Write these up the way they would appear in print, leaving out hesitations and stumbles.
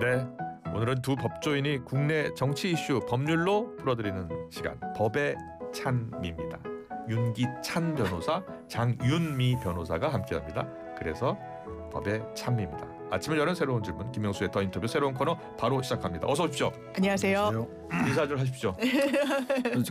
네, 오늘은 두 법조인이 국내 정치 이슈 법률로 풀어드리는 시간, 법의 찬미입니다. 윤기찬 변호사, 장윤미 변호사가 함께합니다. 그래서 법의 찬미입니다. 아침을 여는 새로운 질문, 김명수의 더 인터뷰 새로운 코너 바로 시작합니다. 어서 오십시오. 안녕하세요. 인사 좀 하십시오.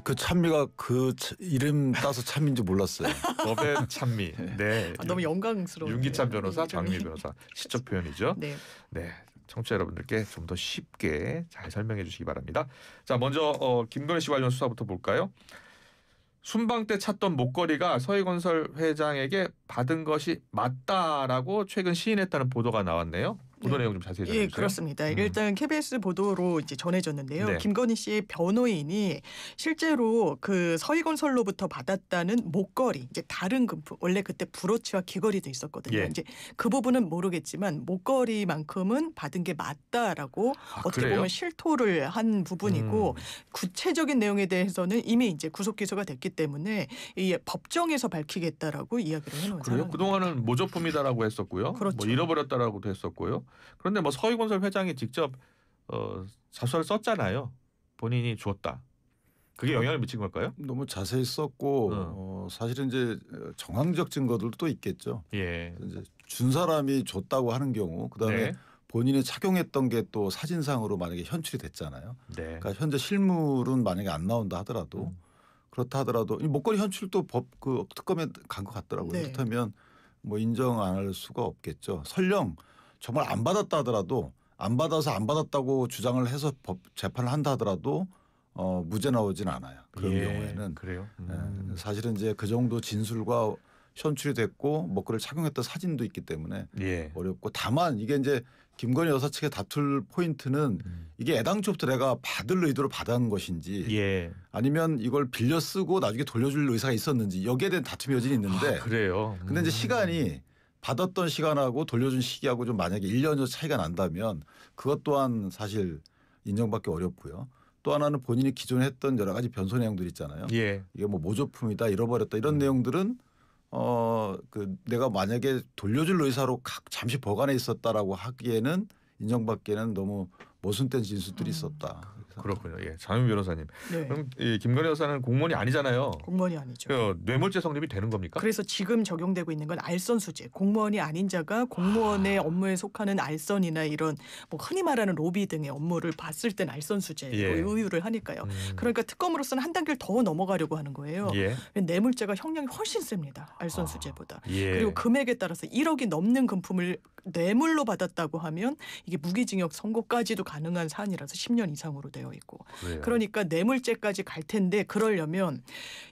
그 찬미가 그 이름 따서 찬미인지 몰랐어요. 법의 찬미. 네. 너무 영광스러워요. 윤기찬 변호사, 장윤미 변호사. 시적 표현이죠. 네. 네. 청취자 여러분들께 좀 더 쉽게 잘 설명해 주시기 바랍니다. 자, 먼저 김건희 씨 관련 수사부터 볼까요? 순방 때 찾던 목걸이가 서희건설 회장에게 받은 것이 맞다라고 최근 시인했다는 보도가 나왔네요. 보도 내용 좀 자세히 전해주세요. 예, 그렇습니다. 일단 KBS 보도로 이제 전해졌는데요. 네. 김건희 씨의 변호인이 실제로 그 서희건설로부터 받았다는 목걸이, 이제 다른 금품, 원래 그때 브로치와 귀걸이도 있었거든요. 예. 이제 그 부분은 모르겠지만 목걸이만큼은 받은 게 맞다라고 어떻게 그래요? 보면 실토를 한 부분이고 구체적인 내용에 대해서는 이미 이제 구속 기소가 됐기 때문에 이 법정에서 밝히겠다라고 이야기를 해놓은 그래요? 상황입니다. 그동안은 모조품이다라고 했었고요. 그렇죠. 뭐 잃어버렸다라고도 했었고요. 그런데 뭐 서희건설 회장이 직접 자서를 썼잖아요. 본인이 주었다. 그게 영향을 미친 걸까요? 너무 자세히 썼고 사실은 이제 정황적 증거들도 있겠죠. 예. 이제 준 사람이 줬다고 하는 경우, 그다음에 네. 본인이 착용했던 게 또 사진상으로 만약에 현출이 됐잖아요. 네. 그러니까 현재 실물은 만약에 안 나온다 하더라도 그렇다 하더라도 이 목걸이 현출도 법 그 특검에 간 것 같더라고요. 네. 그렇다면 뭐 인정 안 할 수가 없겠죠. 설령 정말 안 받았다 하더라도 안 받아서 안 받았다고 주장을 해서 법 재판을 한다 하더라도 무죄 나오진 않아요. 그런 예, 경우에는 그래요. 사실은 이제 그 정도 진술과 현출이 됐고 목걸이를 착용했던 사진도 있기 때문에 예. 어렵고, 다만 이게 이제 김건희 여사 측의 다툴 포인트는 이게 애당초부터 내가 받을 의도로 받은 것인지 예. 아니면 이걸 빌려 쓰고 나중에 돌려줄 의사가 있었는지, 여기에 대한 다툼이 여전히 있는데 그래요. 근데 이제 시간이 받았던 시간하고 돌려준 시기하고 좀 만약에 1년 정도 차이가 난다면 그것 또한 사실 인정받기 어렵고요. 또 하나는 본인이 기존에 했던 여러 가지 변소 내용들 있잖아요. 예. 이게 뭐 모조품이다, 잃어버렸다 이런 내용들은 그 내가 만약에 돌려줄 의사로 잠시 보관해 있었다라고 하기에는 인정받기에는 너무 모순된 진술들이 있었다. 그렇군요. 예. 장윤 변호사님. 네. 그럼 이 김건희 여사는 공무원이 아니잖아요. 공무원이 아니죠. 뇌물죄 성립이 되는 겁니까? 그래서 지금 적용되고 있는 건 알선수재. 공무원이 아닌 자가 공무원의 업무에 속하는 알선이나 이런 뭐 흔히 말하는 로비 등의 업무를 봤을 땐 알선수재로 예. 의유를 하니까요. 그러니까 특검으로서는 한 단계를 더 넘어가려고 하는 거예요. 예. 뇌물죄가 형량이 훨씬 셉니다. 알선수재보다. 예. 그리고 금액에 따라서 1억이 넘는 금품을 뇌물로 받았다고 하면 이게 무기징역 선고까지도 가능한 사안이라서 10년 이상으로 되어 있고. 그래요. 그러니까 뇌물죄까지 갈 텐데, 그러려면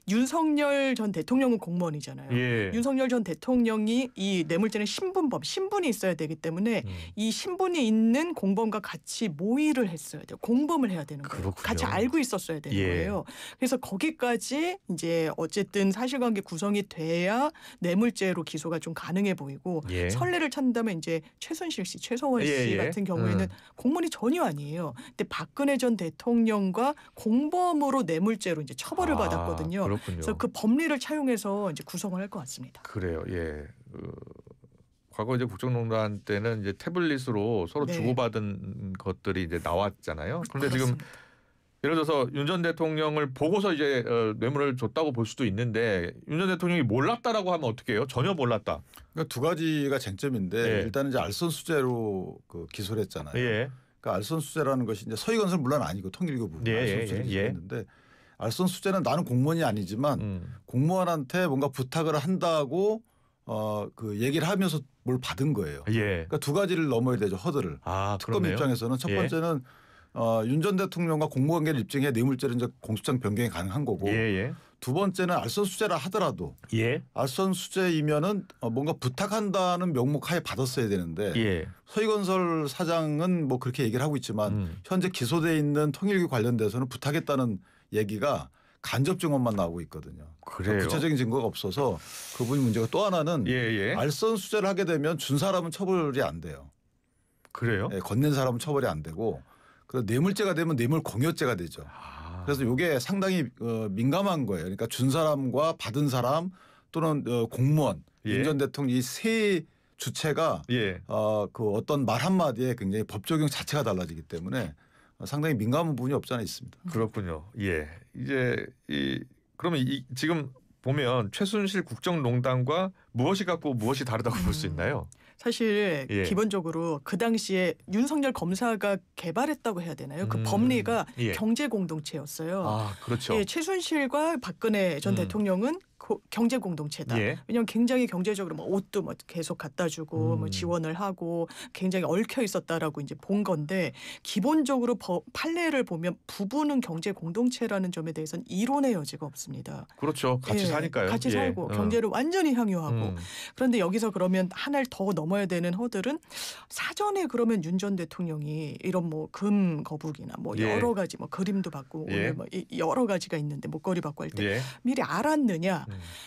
윤석열 전 대통령은 공무원이잖아요. 예. 윤석열 전 대통령이 이 뇌물죄는 신분범, 신분이 있어야 되기 때문에 이 신분이 있는 공범과 같이 모의를 했어야 돼요. 공범을 해야 되는 거예요. 그렇군요. 같이 알고 있었어야 되는 예. 거예요. 그래서 거기까지 이제 어쨌든 사실관계 구성이 돼야 뇌물죄로 기소가 좀 가능해 보이고, 예. 선례를 찾는다면 이제 최순실 씨, 최성원 씨 예, 예. 같은 경우에는 공무원이 전혀 아니에요. 근데 박근혜 전 대통령과 공범으로 뇌물죄로 이제 처벌을 받았거든요. 그렇군요. 그래서 그 법리를 차용해서 이제 구성을 할 것 같습니다. 그래요. 예. 과거 이제 국정농단 때는 이제 태블릿으로 서로 네. 주고받은 것들이 이제 나왔잖아요. 그런데 지금 그렇습니다. 예를 들어서 윤 전 대통령을 보고서 이제 뇌물을 줬다고 볼 수도 있는데 윤 전 대통령이 몰랐다라고 하면 어떻게 해요? 전혀 몰랐다. 그러니까 두 가지가 쟁점인데 예. 일단은 이제 알선수재로 그 기소를 했잖아요. 예. 그러니까 알선수재라는 것이 이제 서희건설 물론 아니고 통일교 부분 알선수재를 기소했는데, 알선수재는 나는 공무원이 아니지만 공무원한테 뭔가 부탁을 한다고 그 얘기를 하면서 뭘 받은 거예요. 예. 그러니까 두 가지를 넘어야 되죠, 허들을. 특검 그렇네요. 입장에서는 첫 번째는 윤 전 대통령과 공무관계를 입증해 뇌물죄는 이제 공소장 변경이 가능한 거고, 예. 두 번째는 알선수재라 하더라도 예. 알선수재이면은 뭔가 부탁한다는 명목하에 받았어야 되는데, 예. 서희건설 사장은 뭐 그렇게 얘기를 하고 있지만 현재 기소돼 있는 통일교 관련돼서는 부탁했다는 얘기가 간접 증언만 나오고 있거든요. 그래요. 구체적인 증거가 없어서 그 부분이 문제고, 또 하나는 예. 알선수재를 하게 되면 준 사람은 처벌이 안 돼요. 그래요? 예, 건넨 사람은 처벌이 안 되고, 그래서 뇌물죄가 되면 뇌물 공여죄가 되죠. 그래서 이게 상당히 민감한 거예요. 그러니까 준 사람과 받은 사람 또는 공무원, 예. 윤 전 대통령 이 세 주체가 예. 그 어떤 말 한마디에 굉장히 법 적용 자체가 달라지기 때문에 상당히 민감한 부분이 없지 않아 있습니다. 그렇군요. 예. 이제 그러면 지금 보면 최순실 국정농단과 무엇이 같고 무엇이 다르다고 볼 수 있나요? 사실 예. 기본적으로 그 당시에 윤석열 검사가 개발했다고 해야 되나요? 그 법리가 예. 경제 공동체였어요. 아, 그렇죠. 예, 최순실과 박근혜 전 대통령은 경제 공동체다. 예. 왜냐하면 굉장히 경제적으로 뭐 옷도 뭐 계속 갖다 주고 뭐 지원을 하고 굉장히 얽혀 있었다라고 이제 본 건데 기본적으로 판례를 보면 부부는 경제 공동체라는 점에 대해서는 이론의 여지가 없습니다. 그렇죠. 같이 예, 사니까요. 같이 예. 살고 경제를 완전히 향유하고. 음. 그런데 여기서 그러면 하나를 더 넘어야 되는 허들은 사전에 그러면 윤 전 대통령이 이런 뭐 금 거북이나 뭐 예. 여러 가지 뭐 그림도 받고 예. 오늘 뭐 여러 가지가 있는데 목걸이 받고 할 때 예. 미리 알았느냐.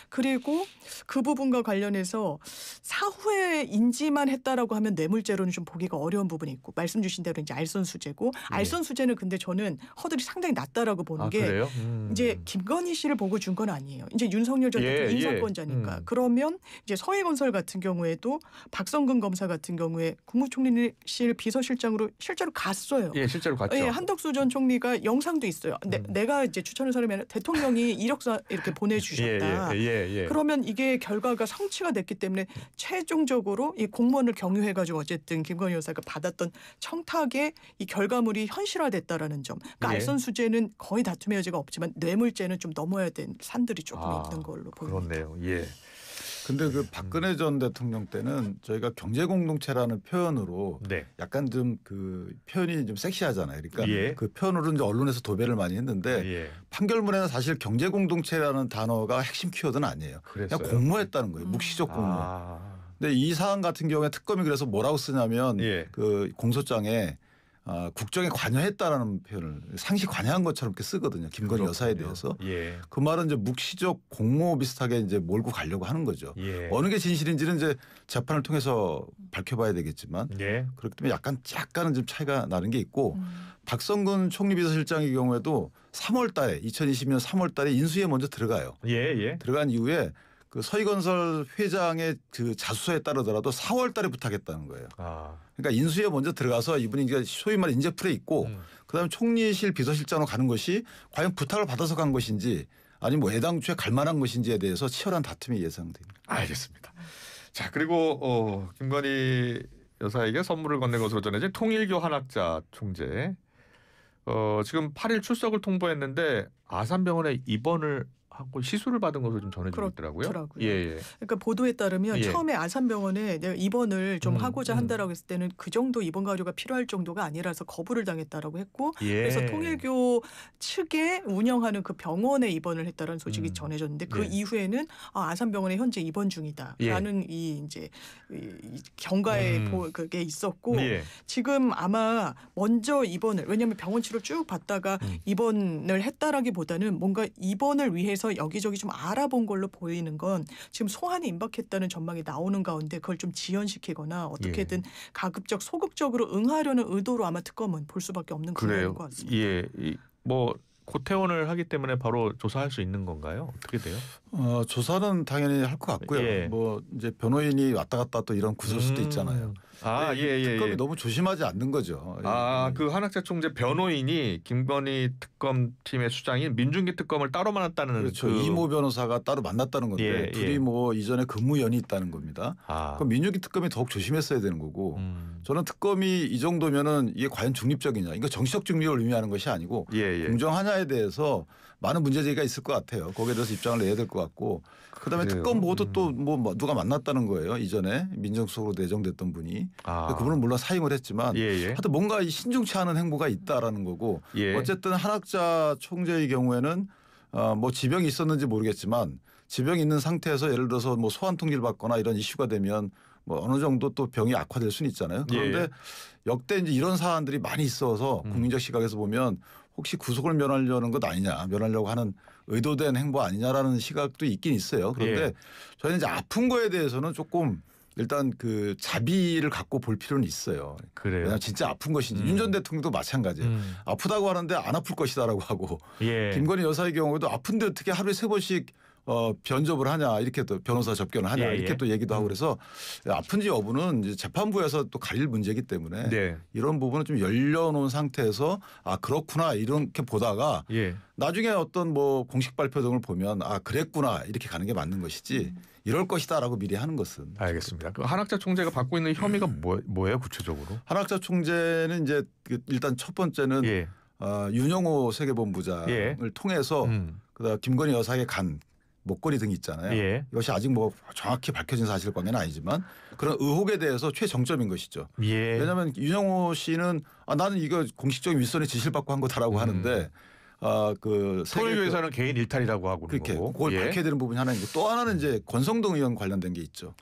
그리고 그 부분과 관련해서 사후에 인지만 했다라고 하면 뇌물죄로는 좀 보기가 어려운 부분이 있고 말씀 주신 대로 이제 알선수재고 알선수재는 근데 저는 허들이 상당히 낮다라고 보는 게 그래요? 이제 김건희 씨를 보고 준 건 아니에요. 이제 윤석열 전 대통령 인사권자니까. 그러면 이제 서해건설 같은 경우에도 박성근 검사 같은 경우에 국무총리실 비서실장으로 실제로 갔어요. 예, 실제로 갔죠. 예, 한덕수 전 총리가 영상도 있어요. 근데 내가 이제 추천을 서면 대통령이 이력서 이렇게 보내주셨다. 예. 그러면 이게 결과가 성취가 됐기 때문에 최종적으로 이 공무원을 경유해가지고 어쨌든 김건희 여사가 받았던 청탁의 이 결과물이 현실화됐다라는 점. 그러니까 예. 알선수재는 거의 다툼의 여지가 없지만 뇌물죄는 좀 넘어야 된 산들이 조금 있는 걸로 보입니다. 그렇네요. 예. 근데 그 박근혜 전 대통령 때는 저희가 경제 공동체라는 표현으로 네. 약간 좀 그 표현이 좀 섹시하잖아요. 그러니까 예. 그 표현으로 이제 언론에서 도배를 많이 했는데 예. 판결문에는 사실 경제 공동체라는 단어가 핵심 키워드는 아니에요. 그랬어요. 그냥 공모했다는 거예요. 묵시적 공모. 근데 이 사안 같은 경우에 특검이 그래서 뭐라고 쓰냐면 예. 그 공소장에 국정에 관여했다라는 표현을 상시 관여한 것처럼 이렇게 쓰거든요. 김건희 여사에 대해서. 예. 그 말은 이제 묵시적 공모 비슷하게 이제 몰고 가려고 하는 거죠. 예. 어느 게 진실인지는 이제 재판을 통해서 밝혀봐야 되겠지만 예. 그렇기 때문에 약간은 좀 차이가 나는 게 있고 박성근 총리 비서실장의 경우에도 3월 달에 2020년 3월 달에 인수위에 먼저 들어가요. 예. 들어간 이후에 그 서희건설 회장의 그 자수서에 따르더라도 4월 달에 부탁했다는 거예요. 그러니까 인수위에 먼저 들어가서 이분이 이제 소위 말해 인재풀에 있고 그다음에 총리실 비서실장으로 가는 것이 과연 부탁을 받아서 간 것인지 아니면 뭐 애당초에 갈 만한 것인지에 대해서 치열한 다툼이 예상됩니다. 알겠습니다. 자, 그리고 김건희 여사에게 선물을 건넨 것으로 전해진 통일교 한학자 총재. 지금 8일 출석을 통보했는데 아산병원에 입원을 하고 시술을 받은 것으로 좀 전해지고 있더라고요. 예. 그러니까 보도에 따르면 처음에 아산병원에 내가 입원을 좀 하고자 한다라고 했을 때는 그 정도 입원 가료가 필요할 정도가 아니라서 거부를 당했다라고 했고 그래서 통일교 측에 운영하는 그 병원에 입원을 했다라는 소식이 전해졌는데 그 이후에는 아산병원에 현재 입원 중이다라는 이 이제 경과에 그게 있었고 지금 아마 먼저 입원을 왜냐하면 병원 치료 쭉 받다가 입원을 했다라기보다는 뭔가 입원을 위해서 여기저기 좀 알아본 걸로 보이는 건 지금 소환이 임박했다는 전망이 나오는 가운데 그걸 좀 지연시키거나 어떻게든 가급적 소극적으로 응하려는 의도로 아마 특검은 볼 수밖에 없는 그런 것 같습니다. 예, 뭐 고퇴원을 하기 때문에 바로 조사할 수 있는 건가요? 어떻게 돼요? 조사는 당연히 할 것 같고요. 뭐 이제 변호인이 왔다 갔다 또 이런 구설수도 있잖아요. 특검이 너무 조심하지 않는 거죠. 그 한학자 총재 변호인이 김건희 특검팀의 수장인 민중기 특검을 따로 만났다는 그렇죠. 이모 변호사가 따로 만났다는 건데 둘이 뭐 이전에 근무연이 있다는 겁니다. 그럼 민중기 특검이 더욱 조심했어야 되는 거고 저는 특검이 이 정도면은 이게 과연 중립적이냐. 이거 정치적 중립을 의미하는 것이 아니고 공정하냐에 대해서 많은 문제 제기가 있을 것 같아요. 거기에 대해서 입장을 내야 될 것 같고 그다음에 특검 보고도 또 뭐 누가 만났다는 거예요. 이전에 민정수석으로 내정됐던 분이. 그분은 물론 사임을 했지만 하여튼 뭔가 신중치 않은 행보가 있다라는 거고 어쨌든 한학자 총재의 경우에는 뭐 지병이 있었는지 모르겠지만 지병이 있는 상태에서 예를 들어서 뭐 소환 통지를 받거나 이런 이슈가 되면 뭐 어느 정도 또 병이 악화될 수는 있잖아요. 그런데 역대 이제 이런 사안들이 많이 있어서 국민적 시각에서 보면 혹시 구속을 면하려는 것 아니냐, 면하려고 하는 의도된 행보 아니냐라는 시각도 있긴 있어요. 그런데 저희는 이제 아픈 거에 대해서는 조금 일단 그 자비를 갖고 볼 필요는 있어요. 그래요. 진짜 아픈 것인지 윤 전 대통령도 마찬가지예요. 아프다고 하는데 안 아플 것이다라고 하고 김건희 여사의 경우에도 아픈데 어떻게 하루에 3번씩 변접을 하냐 이렇게 또 변호사 접견을 하냐 이렇게 또 얘기도 하고 그래서 아픈지 여부는 이제 재판부에서 또 가릴 문제이기 때문에 이런 부분은 좀 열려놓은 상태에서 아 그렇구나 이렇게 보다가 나중에 어떤 뭐 공식 발표 등을 보면 아 그랬구나 이렇게 가는 게 맞는 것이지 이럴 것이다라고 미리 하는 것은. 알겠습니다. 그 한학자 총재가 받고 있는 혐의가 뭐예요 구체적으로? 한학자 총재는 이제 일단 첫 번째는 윤영호 세계본부장을 통해서 그다음 김건희 여사에게 간 목걸이 등이 있잖아요. 이것이 아직 뭐 정확히 밝혀진 사실관계는 아니지만 그런 의혹에 대해서 최정점인 것이죠. 왜냐하면 윤영호 씨는 나는 이거 공식적인 윗선의 지시를 받고 한 거다라고 하는데 그 통일교에서는 개인 일탈이라고 하고 그렇게 거고. 그걸 밝혀야 되는 부분이 하나이고 또 하나는 이제 권성동 의원 관련된 게 있죠.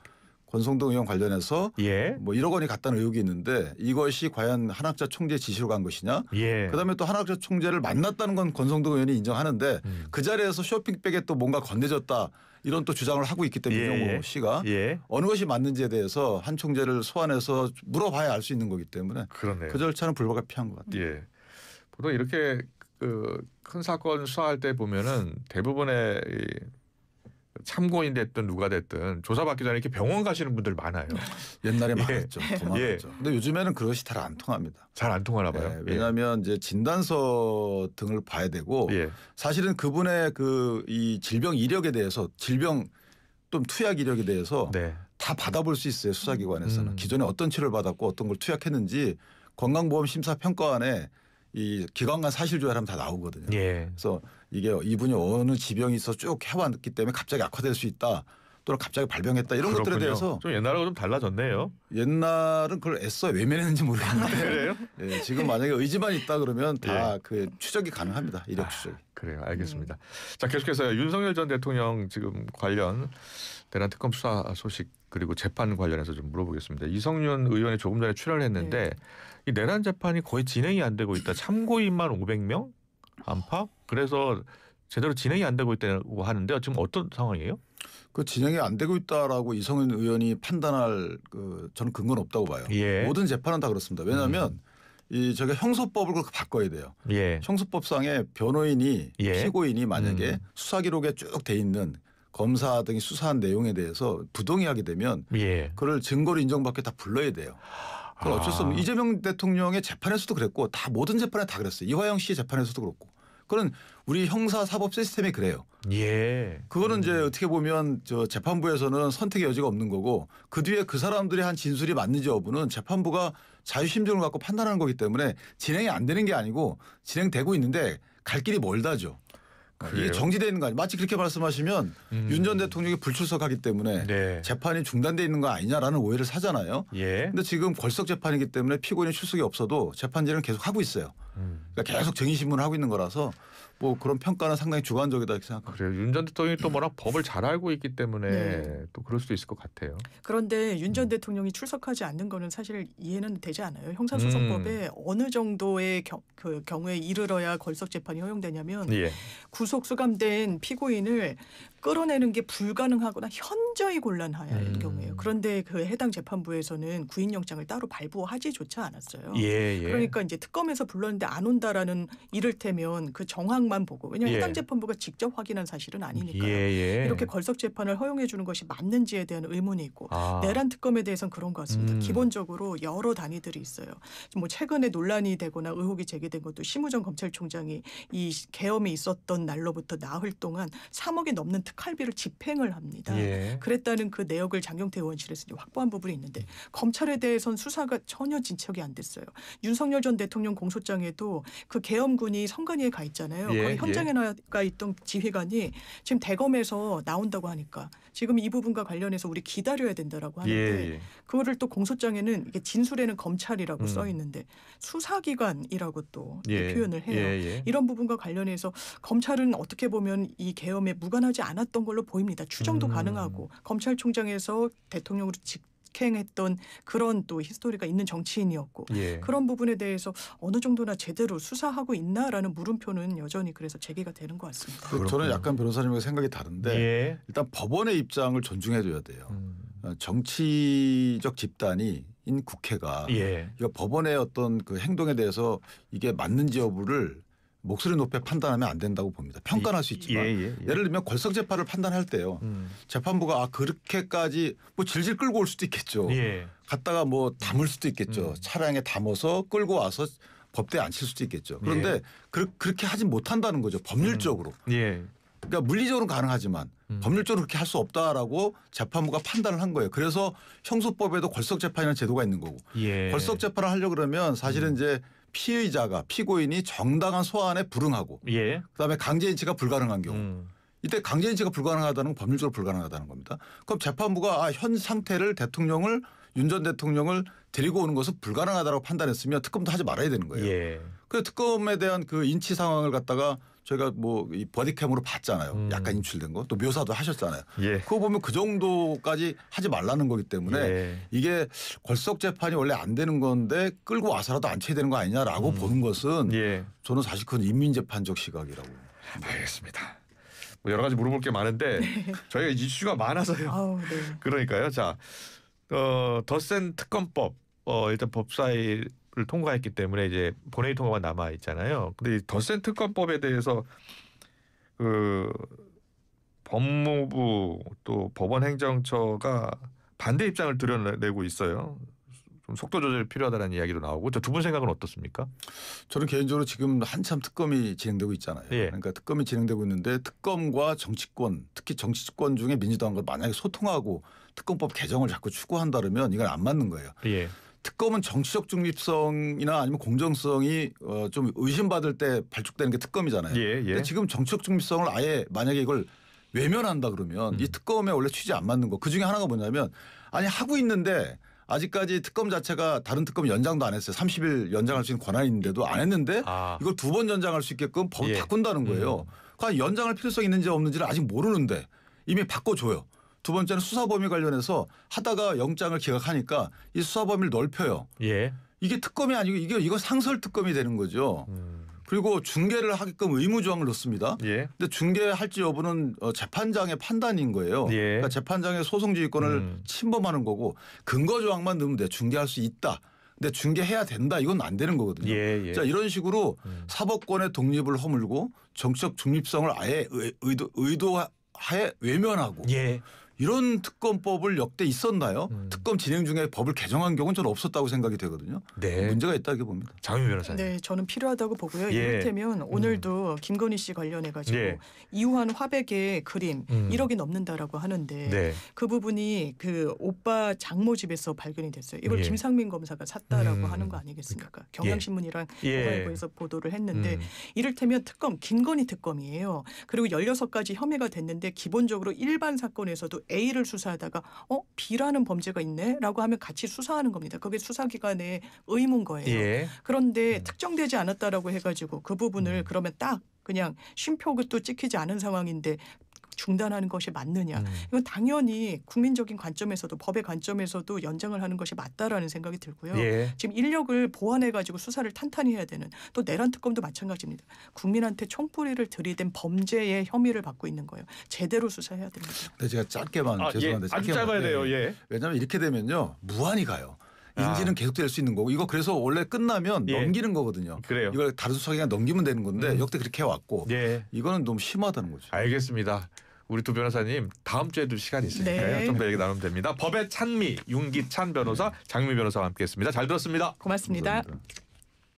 권성동 의원 관련해서 뭐 1억 원이 갔다는 의혹이 있는데 이것이 과연 한학자 총재 지시로 간 것이냐. 그다음에 또 한학자 총재를 만났다는 건 권성동 의원이 인정하는데 그 자리에서 쇼핑백에 또 뭔가 건네졌다. 이런 또 주장을 하고 있기 때문에 윤영호 씨가 어느 것이 맞는지에 대해서 한 총재를 소환해서 물어봐야 알 수 있는 거기 때문에 그 절차는 불가피한 것 같아요. 보통 이렇게 큰 사건 수사할 때 보면은 대부분의 참고인 됐든 누가 됐든 조사받기 전에 이렇게 병원 가시는 분들 많아요. 옛날에 많았죠. 더 많았죠. 근데 요즘에는 그것이 잘 안 통합니다. 잘 안 통하나 봐요. 왜냐하면 이제 진단서 등을 봐야 되고 사실은 그분의 그 이 질병 이력에 대해서 질병 또는 투약 이력에 대해서 다 받아볼 수 있어요. 수사기관에서는. 기존에 어떤 치료를 받았고 어떤 걸 투약했는지 건강보험심사평가안에 이 기관 간 사실조회하면 다 나오거든요. 그래서 이게 이분이 어느 지병이 있어 쭉 해왔기 때문에 갑자기 악화될 수 있다. 또는 갑자기 발병했다. 이런 것들에 대해서 좀 옛날하고 좀 달라졌네요. 옛날은 그걸 애써 외면했는지 모르겠는데 그래요? 지금 만약에 의지만 있다 그러면 다 그 추적이 가능합니다. 이력 추적이. 그래요. 알겠습니다. 자 계속해서 윤석열 전 대통령 지금 관련 대란 특검 수사 소식 그리고 재판 관련해서 좀 물어보겠습니다. 이성윤 의원이 조금 전에 출연을 했는데 이 내란 재판이 거의 진행이 안 되고 있다. 참고인만 500명 안팎. 그래서 제대로 진행이 안 되고 있다고 하는데 지금 어떤 상황이에요? 그 진행이 안 되고 있다라고 이성윤 의원이 판단할 저는 근거는 없다고 봐요. 모든 재판은 다 그렇습니다. 왜냐하면 저희가 형소법을 그렇게 바꿔야 돼요. 형소법상에 변호인이 피고인이 만약에 수사 기록에 쭉 돼 있는 검사 등이 수사한 내용에 대해서 부동의하게 되면 그걸 증거로 인정받게 다 불러야 돼요. 그건 어쩔 수 없는 이재명 대통령의 재판에서도 그랬고 다 모든 재판에 다 그랬어요. 이화영 씨의 재판에서도 그렇고. 그건 우리 형사 사법 시스템이 그래요. 그거는 이제 어떻게 보면 저 재판부에서는 선택의 여지가 없는 거고 그 뒤에 그 사람들이 한 진술이 맞는지 여부는 재판부가 자유심증을 갖고 판단하는 거기 때문에 진행이 안 되는 게 아니고 진행되고 있는데 갈 길이 멀다죠. 이게 정지되어 있는 거 아니에요. 마치 그렇게 말씀하시면 윤 전 대통령이 불출석하기 때문에 재판이 중단되어 있는 거 아니냐라는 오해를 사잖아요. 그런데 지금 걸석 재판이기 때문에 피고인이 출석이 없어도 재판 진행을 계속 하고 있어요. 그러니까 계속 정의신문을 하고 있는 거라서 뭐 그런 평가는 상당히 주관적이다 이렇게 생각합니다. 그래요. 윤 전 대통령이 또 워낙 법을 잘 알고 있기 때문에 또 그럴 수도 있을 것 같아요. 그런데 윤 전 대통령이 출석하지 않는 거는 사실 이해는 되지 않아요. 형사소송법에 어느 정도의 경우에 이르러야 걸석 재판이 허용되냐면 구속 수감된 피고인을 끌어내는 게 불가능하거나 현저히 곤란할 경우에요. 그런데 그 해당 재판부에서는 구인영장을 따로 발부하지조차 않았어요. 그러니까 이제 특검에서 불렀는데 안 온다라는 이를테면 그 정황만 보고 왜냐하면 해당 재판부가 직접 확인한 사실은 아니니까요. 이렇게 걸석 재판을 허용해 주는 것이 맞는지에 대한 의문이 있고 내란 특검에 대해서는 그런 것 같습니다. 기본적으로 여러 단위들이 있어요. 뭐 최근에 논란이 되거나 의혹이 제기된 것도 심우정 검찰총장이 이 계엄이 있었던 날로부터 나흘 동안 3억이 넘는 특활비를 집행을 합니다. 그랬다는 그 내역을 장경태 의원실에서 이제 확보한 부분이 있는데 검찰에 대해서는 수사가 전혀 진척이 안 됐어요. 윤석열 전 대통령 공소장에도 그 계엄군이 성간이에 가 있잖아요. 거기 현장에 나가 있던 지휘관이 지금 대검에서 나온다고 하니까 지금 이 부분과 관련해서 우리 기다려야 된다라고 하는데 그거를 또 공소장에는 이게 진술에는 검찰이라고 써 있는데 수사기관이라고 또 표현을 해요. 이런 부분과 관련해서 검찰은 어떻게 보면 이 계엄에 무관하지 않았던 걸로 보입니다. 추정도 가능하고 검찰총장에서 대통령으로 직행했던 그런 또 히스토리가 있는 정치인이었고 그런 부분에 대해서 어느 정도나 제대로 수사하고 있나라는 물음표는 여전히 그래서 제기가 되는 것 같습니다. 저는 약간 변호사님과 생각이 다른데 일단 법원의 입장을 존중해줘야 돼요. 정치적 집단인 국회가 이거 법원의 어떤 그 행동에 대해서 이게 맞는지 여부를 목소리 높여 판단하면 안 된다고 봅니다. 평가는 할 수 있지만 예를 들면 걸석 재판을 판단할 때요. 재판부가 그렇게까지 뭐 질질 끌고 올 수도 있겠죠. 갔다가 뭐 담을 수도 있겠죠. 차량에 담아서 끌고 와서 법대에 앉힐 수도 있겠죠. 그런데 그렇게 하지 못한다는 거죠. 법률적으로. 그러니까 물리적으로는 가능하지만 법률적으로 그렇게 할 수 없다라고 재판부가 판단을 한 거예요. 그래서 형소법에도 걸석 재판이라는 제도가 있는 거고 걸석 재판을 하려고 그러면 사실은 이제 피의자가 피고인이 정당한 소환에 불응하고 그다음에 강제인치가 불가능한 경우 이때 강제인치가 불가능하다는 건 법률적으로 불가능하다는 겁니다. 그럼 재판부가 현 상태를 윤 전 대통령을 데리고 오는 것은 불가능하다고 판단했으면 특검도 하지 말아야 되는 거예요. 그래서 특검에 대한 그 인치 상황을 갖다가 저희가 뭐 이 버디캠으로 봤잖아요. 약간 인출된 거. 또 묘사도 하셨잖아요. 그거 보면 그 정도까지 하지 말라는 거기 때문에 이게 걸석 재판이 원래 안 되는 건데 끌고 와서라도 앉혀야 되는 거 아니냐라고 보는 것은 저는 사실 그건 인민재판적 시각이라고. 알겠습니다. 뭐 여러 가지 물어볼 게 많은데 저희가 이슈가 많아서요. 그러니까요. 자, 덧센 특검법 일단 법사위를 통과했기 때문에 이제 본회의 통과만 남아 있잖아요. 근데 이 덧센 특검법에 대해서 그 법무부 또 법원행정처가 반대 입장을 드러내고 있어요. 좀 속도 조절이 필요하다는 이야기도 나오고 두 분 생각은 어떻습니까? 저는 개인적으로 지금 한참 특검이 진행되고 있잖아요. 그러니까 특검이 진행되고 있는데 특검과 정치권 특히 정치권 중에 민주당과 만약에 소통하고 특검법 개정을 자꾸 추구한다면 이건 안 맞는 거예요. 특검은 정치적 중립성이나 아니면 공정성이 좀 의심받을 때 발족되는 게 특검이잖아요. 근데 지금 정치적 중립성을 아예 만약에 이걸 외면한다 그러면 이 특검에 원래 취지 안 맞는 거. 그중에 하나가 뭐냐면 아니 하고 있는데 아직까지 특검 자체가 다른 특검 연장도 안 했어요. 30일 연장할 수 있는 권한이 있는데도 안 했는데 이걸 2번 연장할 수 있게끔 법을 바꾼다는 거예요. 그러니까 연장할 필요성이 있는지 없는지를 아직 모르는데 이미 바꿔줘요. 두 번째는 수사 범위 관련해서 하다가 영장을 기각하니까 이 수사 범위를 넓혀요. 이게 특검이 아니고 이거 상설 특검이 되는 거죠. 그리고 중계를 하게끔 의무 조항을 넣습니다. 근데 중계할지 여부는 재판장의 판단인 거예요. 그러니까 재판장의 소송지휘권을 침범하는 거고 근거 조항만 넣으면 돼. 중계할 수 있다. 근데 중계해야 된다. 이건 안 되는 거거든요. 자, 이런 식으로 사법권의 독립을 허물고 정치적 중립성을 아예 의도하에 외면하고 이런 특검법을 역대 있었나요? 특검 진행 중에 법을 개정한 경우는 저는 없었다고 생각이 되거든요. 문제가 있다고 봅니다. 장윤 변호사님. 네, 저는 필요하다고 보고요. 이를테면 오늘도 김건희 씨 관련해 가지고 이후한 화백의 그림 1억이 넘는다라고 하는데 그 부분이 그 오빠 장모 집에서 발견이 됐어요. 이걸 김상민 검사가 샀다라고 하는 거 아니겠습니까? 경향신문이랑 동아일보에서 보도를 했는데 이를테면 특검 김건희 특검이에요. 그리고 16가지 혐의가 됐는데 기본적으로 일반 사건에서도 A를 수사하다가 B라는 범죄가 있네라고 하면 같이 수사하는 겁니다. 그게 수사기관의 의무인 거예요. 그런데 특정되지 않았다라고 해가지고 그 부분을 그러면 딱 그냥 쉼표도 찍히지 않은 상황인데 중단하는 것이 맞느냐. 이건 당연히 국민적인 관점에서도 법의 관점에서도 연장을 하는 것이 맞다라는 생각이 들고요. 지금 인력을 보완해가지고 수사를 탄탄히 해야 되는 또 내란 특검도 마찬가지입니다. 국민한테 총뿌리를 들이댄 범죄의 혐의를 받고 있는 거예요. 제대로 수사해야 됩니다. 근데 제가 짧게만 죄송한데 아주 짧아야 돼요. 왜냐하면 이렇게 되면요. 무한히 가요. 인지는 계속될 수 있는 거고 이거 그래서 원래 끝나면 넘기는 거거든요. 이걸 다른 수사기관 넘기면 되는 건데 역대 그렇게 해왔고 이거는 너무 심하다는 거죠. 알겠습니다. 우리 두 변호사님 다음 주에도 시간이 있으니까요. 좀 더 얘기 나누면 됩니다. 법의 찬미 윤기찬 변호사 장미 변호사와 함께했습니다. 잘 들었습니다. 고맙습니다. 감사합니다.